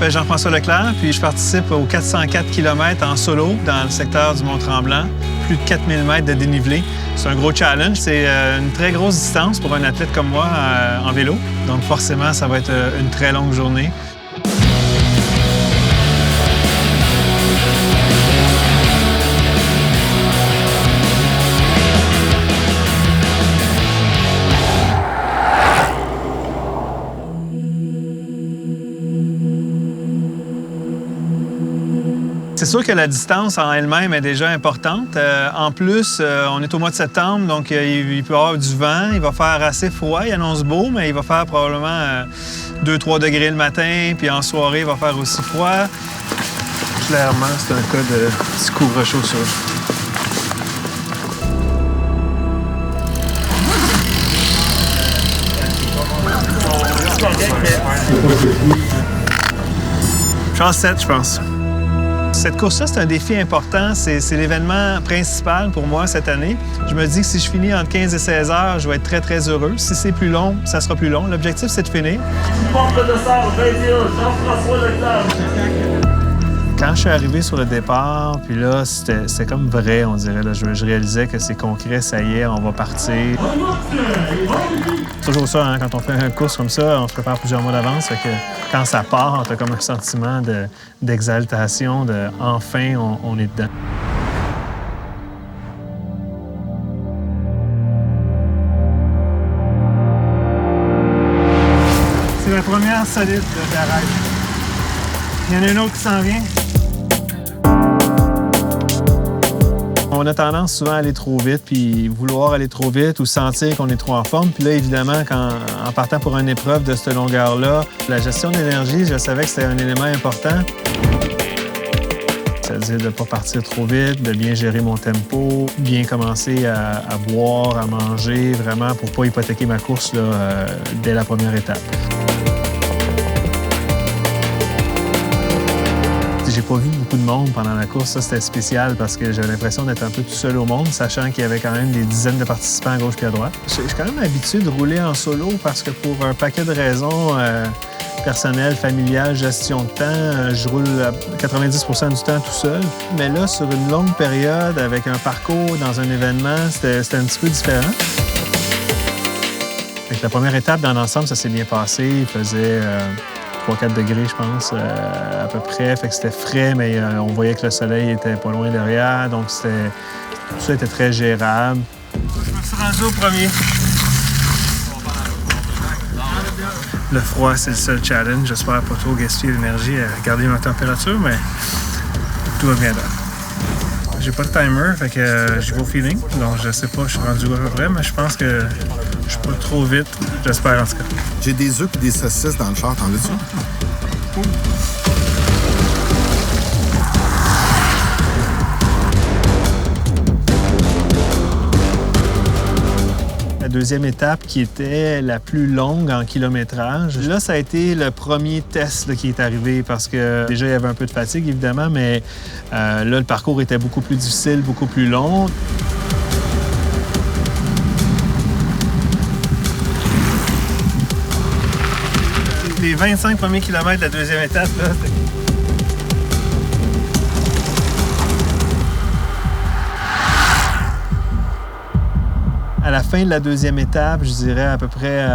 m'appelle Jean-François Leclerc, puis je participe aux 404 km en solo dans le secteur du Mont-Tremblant. Plus de 4000 mètres de dénivelé. C'est un gros challenge. C'est une très grosse distance pour un athlète comme moi en vélo. Donc forcément, ça va être une très longue journée. C'est sûr que la distance en elle-même est déjà importante. En plus, on est au mois de septembre, donc il peut y avoir du vent. Il va faire assez froid. Il annonce beau, mais il va faire probablement 2-3 degrés le matin. Puis en soirée, il va faire aussi froid. Clairement, c'est un cas de petit couvre-chaussure. Chance 7, je pense. Cette course-là, c'est un défi important. C'est l'événement principal pour moi cette année. Je me dis que si je finis entre 15 et 16 heures, je vais être très, très heureux. Si c'est plus long, ça sera plus long. L'objectif, c'est de finir. Quand je suis arrivé sur le départ, puis là, c'était comme vrai, on dirait. Là, je réalisais que c'est concret, ça y est, on va partir. C'est toujours ça, hein, quand on fait une course comme ça, on se prépare plusieurs mois d'avance. Fait que quand ça part, on a comme un sentiment d'exaltation, de enfin, on est dedans. C'est la première solide de la ride. Il y en a une autre qui s'en vient. On a tendance souvent à aller trop vite, puis vouloir aller trop vite ou sentir qu'on est trop en forme. Puis là, évidemment, en partant pour une épreuve de cette longueur-là, la gestion de l'énergie, je savais que c'était un élément important. C'est-à-dire de ne pas partir trop vite, de bien gérer mon tempo, bien commencer à boire, à manger, vraiment pour ne pas hypothéquer ma course là, dès la première étape. J'ai pas vu beaucoup de monde pendant la course. Ça, c'était spécial parce que j'avais l'impression d'être un peu tout seul au monde, sachant qu'il y avait quand même des dizaines de participants à gauche et à droite. Je suis quand même habitué de rouler en solo parce que pour un paquet de raisons personnelles, familiales, gestion de temps, je roule 90% du temps tout seul. Mais là, sur une longue période, avec un parcours dans un événement, c'était un petit peu différent. Fait que la première étape, dans l'ensemble, ça s'est bien passé. Il faisait 3-4 degrés, je pense, à peu près. Fait que c'était frais, mais on voyait que le soleil était pas loin derrière. Donc, tout ça était très gérable. Je me suis rendu au premier. Le froid, c'est le seul challenge. J'espère pas trop gaspiller l'énergie à garder ma température, mais tout va bien là. J'ai pas de timer, fait que je vais au feeling. Donc, je sais pas, je suis rendu à peu près, mais je pense que je suis pas trop vite. J'espère, en tout cas. J'ai des œufs et des saucisses dans le char, t'en veux-tu? La deuxième étape qui était la plus longue en kilométrage. Là, ça a été le premier test là, qui est arrivé parce que déjà, il y avait un peu de fatigue, évidemment, mais là, le parcours était beaucoup plus difficile, beaucoup plus long. Les 25 premiers kilomètres de la deuxième étape, là, à la fin de la deuxième étape, je dirais à peu près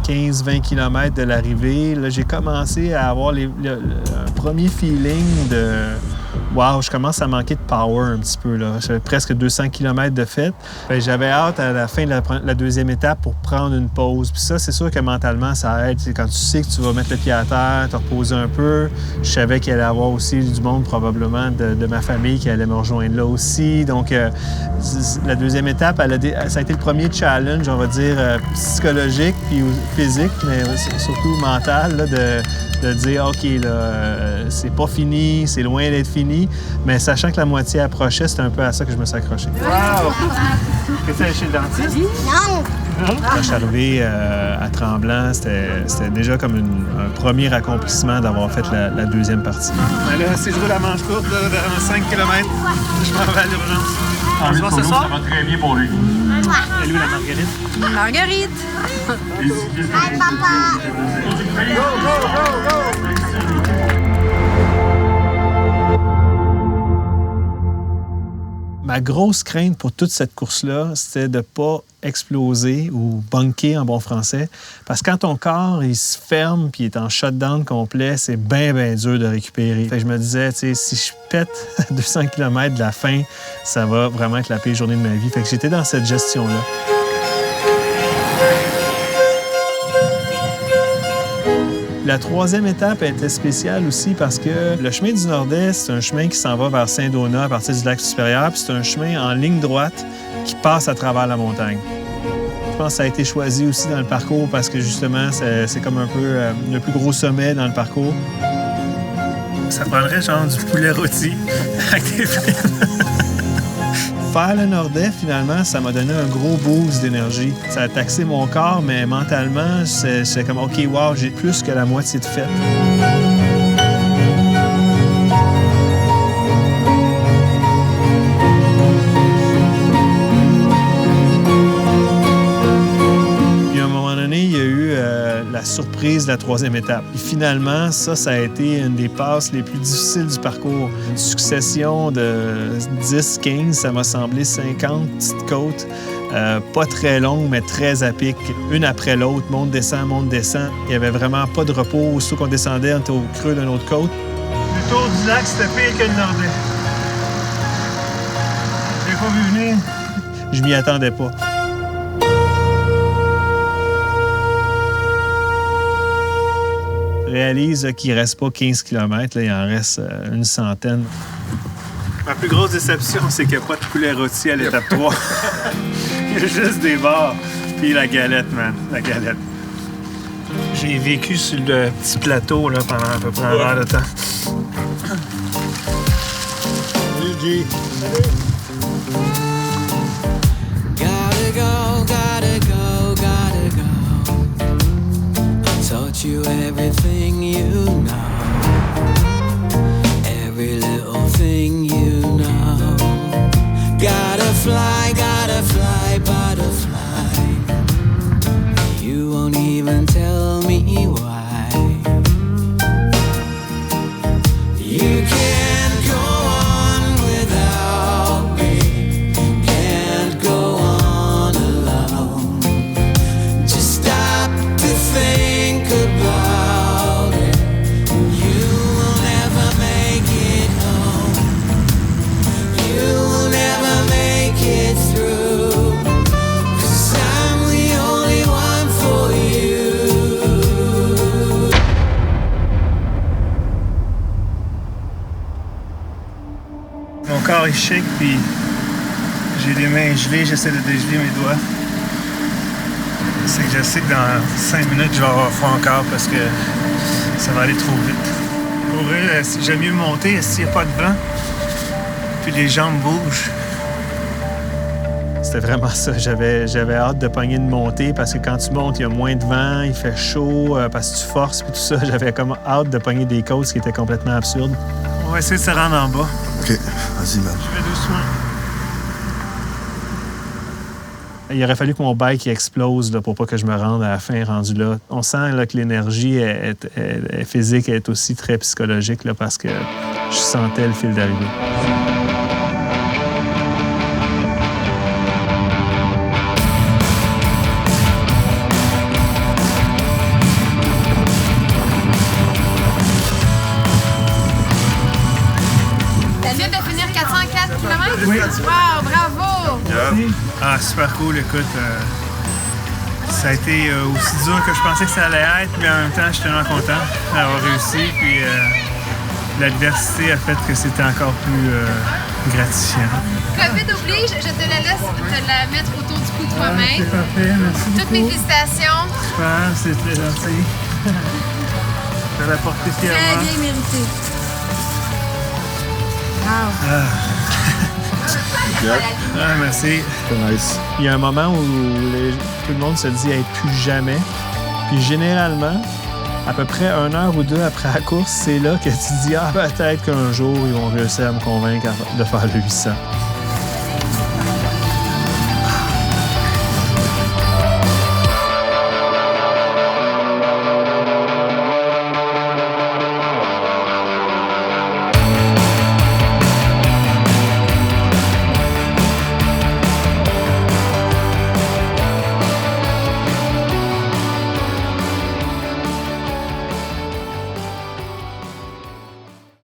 15-20 km de l'arrivée, là, j'ai commencé à avoir un premier feeling de « wow, je commence à manquer de power un petit peu. » J'avais presque 200 km de fait. J'avais hâte à la fin de la deuxième étape pour prendre une pause. Puis ça, c'est sûr que mentalement, ça aide. Quand tu sais que tu vas mettre le pied à terre, te reposer un peu. Je savais qu'il allait y avoir aussi du monde probablement de ma famille qui allait me rejoindre là aussi. Donc, la deuxième étape, ça a été le premier challenge, on va dire, psychologique puis physique, mais surtout mental, là, de dire, OK, là, c'est pas fini, c'est loin d'être fini, mais sachant que la moitié approchait, c'était un peu à ça que je me suis accroché. Wow! Est-ce que tu allé chez le dentiste? Non! Quand je suis arrivé à Tremblant, c'était déjà comme un premier accomplissement d'avoir fait la deuxième partie. Mais là, si je roule la manche courte, là, dans 5 km, je m'en vais à l'urgence. On se voit ce soir? Ça va très bien pour lui. Elle est où, la Marguerite? Marguerite! Bye, papa! Go, go, go, go! Ma grosse crainte pour toute cette course-là, c'était de ne pas exploser ou bunker en bon français. Parce que quand ton corps, il se ferme puis il est en shutdown complet, c'est bien, bien dur de récupérer. Fait que je me disais, tu sais, si je pète à 200 km de la fin, ça va vraiment être la pire journée de ma vie. Fait que j'étais dans cette gestion-là. La troisième étape était spéciale aussi parce que le chemin du Nord-Est, c'est un chemin qui s'en va vers Saint-Donat à partir du lac supérieur, puis c'est un chemin en ligne droite qui passe à travers la montagne. Je pense que ça a été choisi aussi dans le parcours parce que justement, c'est comme un peu le plus gros sommet dans le parcours. Ça prendrait genre du poulet rôti avec des frites. Faire le Nord-Est, finalement, ça m'a donné un gros boost d'énergie. Ça a taxé mon corps, mais mentalement, c'est comme, OK, wow, j'ai plus que la moitié de fête. Puis à un moment donné, il y a eu la surprise de la troisième étape. Et finalement, ça a été une des passes les plus difficiles du parcours. Une succession de 10-15, ça m'a semblé 50 petites côtes. Pas très longues, mais très à pic. Une après l'autre, monte, descend, monte, descend. Il n'y avait vraiment pas de repos. Aussitôt qu'on descendait, on était au creux d'une autre côte. Le tour du lac, c'était pire que le Nord-Est. Je l'ai pas vu venir. Je m'y attendais pas. Réalise qu'il ne reste pas 15 km, là, il en reste une centaine. Ma plus grosse déception, c'est qu'il n'y a pas de poulet rôti à l'étape 3. Il y a juste des bars. Puis la galette, man. La galette. J'ai vécu sur le petit plateau là, pendant à peu près un heure de temps. Salut, G. Salut. Gotta go, gotta go, gotta go. Taught you everything you know, every little thing you know. Gotta fly, butterfly. You won't even tell me why. You can't go on without me, can't go on alone. Just stop to think about it. You will never make it home. You will never make it through. 'Cause I'm the only one for you. Mon corps est shake, puis j'ai les mains gelées, j'essaie de dégeler mes doigts. C'est que je sais que dans 5 minutes, je vais avoir froid encore parce que ça va aller trop vite. Pour vrai, j'aime mieux monter s'il n'y a pas de vent, puis les jambes bougent. C'était vraiment ça. J'avais hâte de pogner de monter parce que quand tu montes, il y a moins de vent, il fait chaud, parce que tu forces, puis tout ça. J'avais comme hâte de pogner des côtes, ce qui était complètement absurde. On va essayer de se rendre en bas. OK, vas-y, man. Je vais doucement. Il aurait fallu que mon bike explose là, pour pas que je me rende à la fin rendu là. On sent là, que l'énergie est physique est aussi très psychologique là, parce que je sentais le fil d'arrivée. Ça vient de finir 404 km? Oui. Wow, bravo! Ah, super cool. Écoute, ça a été aussi dur que je pensais que ça allait être, mais en même temps, je suis tellement content d'avoir réussi. Puis l'adversité a fait que c'était encore plus gratifiant. COVID oblige, je te la laisse te la mettre autour du cou de toi-même. C'est parfait, merci Toutes beaucoup. mes félicitations. Super, c'est très gentil. Je vais la porter Très fièrement. bien mérité. Wow. Ah, merci. C'est nice. Il y a un moment où tout le monde se dit être plus jamais. Puis généralement, à peu près 1 heure ou 2 après la course, c'est là que tu te dis « Ah, peut-être qu'un jour, ils vont réussir à me convaincre de faire le 800 ».